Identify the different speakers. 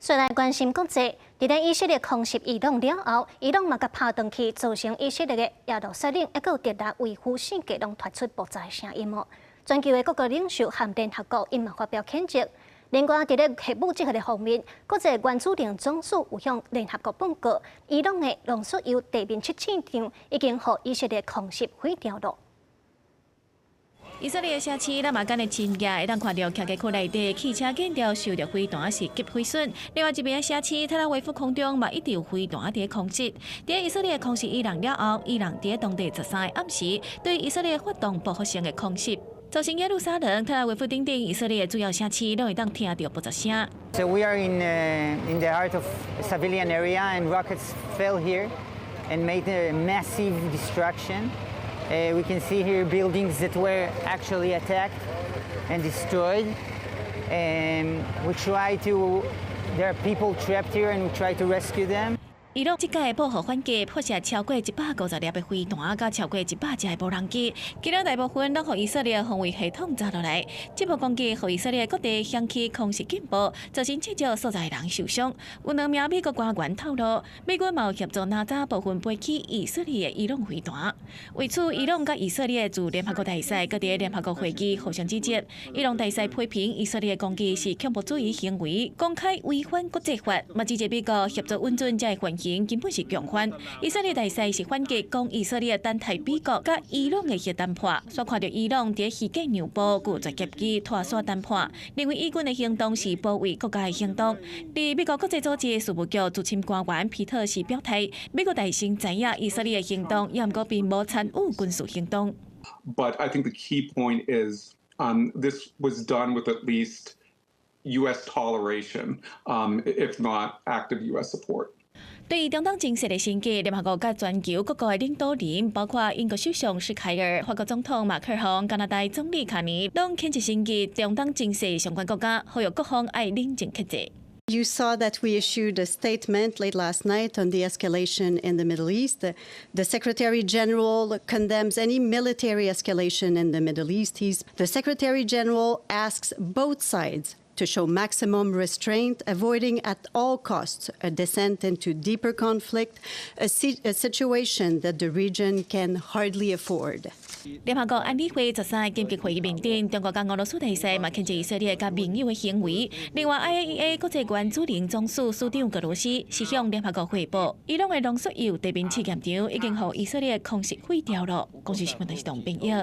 Speaker 1: 虽然关心国际，伫以色列空袭伊朗了后，伊朗嘛甲拍断去，造成以色列的耶路撒冷，还有迪达维夫性格拢传出爆炸声音哦。全球的各国领袖和联合国因嘛发表谴责。另外，伫咧核武这个方面，国际原子能总署有向联合国报告，伊朗的浓缩铀地面7堑场已经互以色列空袭毁掉了。
Speaker 2: 以色列社区咱马间的深夜，会当看到客家区内底汽车建条受到飞弹是击毁损。另外一边的社区特拉维夫空中嘛一直有飞弹伫空袭。伫以色列空袭伊朗了后，伊朗伫当地13个暗时对以色列发动报复性的空袭，造成耶路撒冷、特拉维夫等等以色列主要社区拢会当听到爆炸声。
Speaker 3: So we are in the heart of a civilian area, and rockets fell here and made a massive destruction. We can see here buildings that were actually attacked and destroyed. And we try to, there are people trapped here and we try to rescue them.
Speaker 2: 伊朗即届的报复反击破射超过150粒的飞弹，甲超过100只的无人机，其中大部分拢互以色列防卫系统砸落来。这波攻击互以色列各地响起空袭警报，造成7个所在人受伤。有2名美国官员透露，美军嘛有协助拿走部分飞起以色列的伊朗飞弹。为此，伊朗甲以色列驻联合国大使各地联合国会议互相指责。伊朗大使批评以色列攻击是恐怖主义行为，公开违反国际法，嘛指责美国协助稳准这个根本是强犯。以色列大使是反击，讲以色列等待美国甲伊朗的核谈判，所看到伊朗伫虚假让步，拒绝接机拖线谈判，认为以军的行动是保卫国家的行动。伫美国国际组织事务局驻侵官员皮特是表态，美国大使知影以色列的行动，也毋过并无参与军事行动。
Speaker 4: But I think the key point is this was done with at least U.S. toleration, if not active U.S. support.
Speaker 2: 对于中东情势的升级，联合国甲全球各国的领导人，包括英国首相施凯尔、法国总统马克龙、加拿大总理卡尼，拢谴责升级中东情势相关国家，呼吁各方爱冷静克制。
Speaker 5: You saw that we issued a statement late last night on the escalation in the Middle East. The Secretary General condemns any military escalation in the Middle East. The Secretary General asks both sides to show maximum restraint, avoiding at all costs a descent into deeper conflict, a situation that the region can hardly afford.
Speaker 2: 联合国安理会13个紧急会议面顶，中国甲俄罗斯大使嘛谴责以色列甲盟友的行为。另外 ，IAEA 国际原子能总署署长格罗斯是向联合国汇报，伊朗的浓缩铀地面试验场已经互以色列空袭毁掉了。公司新闻台是董炳耀。